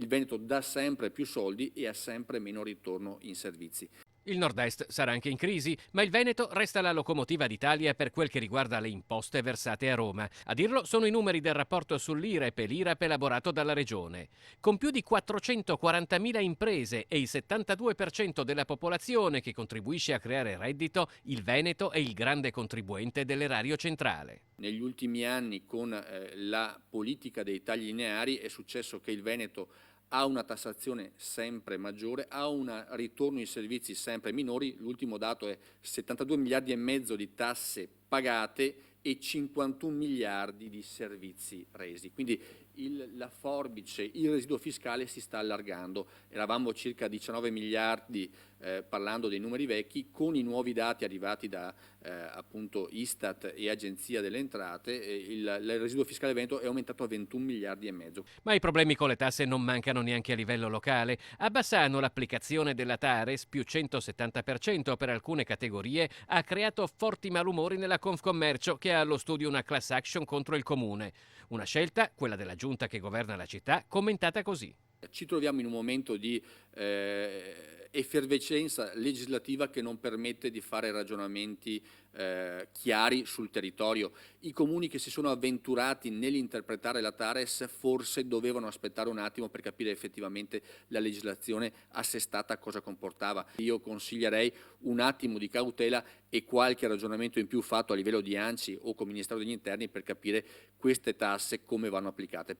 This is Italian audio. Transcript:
il Veneto dà sempre più soldi e ha sempre meno ritorno in servizi. Il Nord-Est sarà anche in crisi, ma il Veneto resta la locomotiva d'Italia per quel che riguarda le imposte versate a Roma. A dirlo sono i numeri del rapporto sull'IREP e l'IRAP elaborato dalla Regione. Con più di 440.000 imprese e il 72% della popolazione che contribuisce a creare reddito, il Veneto è il grande contribuente dell'erario centrale. Negli ultimi anni, con la politica dei tagli lineari, è successo che il Veneto ha una tassazione sempre maggiore, ha un ritorno in servizi sempre minori. L'ultimo dato è 72 miliardi e mezzo di tasse pagate e 51 miliardi di servizi resi. Quindi la forbice, il residuo fiscale si sta allargando. Eravamo circa 19 miliardi parlando dei numeri vecchi, con i nuovi dati arrivati da appunto Istat e Agenzia delle Entrate, il residuo fiscale Veneto è aumentato a 21 miliardi e mezzo. Ma i problemi con le tasse non mancano neanche a livello locale. A Bassano l'applicazione della Tares, più 170% per alcune categorie, ha creato forti malumori nella Confcommercio, che ha allo studio una class action contro il comune. Una scelta, quella della giunta che governa la città, commentata così. Ci troviamo in un momento di effervescenza legislativa che non permette di fare ragionamenti chiari sul territorio. I comuni che si sono avventurati nell'interpretare la Tares forse dovevano aspettare un attimo per capire effettivamente la legislazione assestata cosa comportava. Io consiglierei un attimo di cautela e qualche ragionamento in più fatto a livello di ANCI o con il Ministero degli Interni per capire queste tasse come vanno applicate.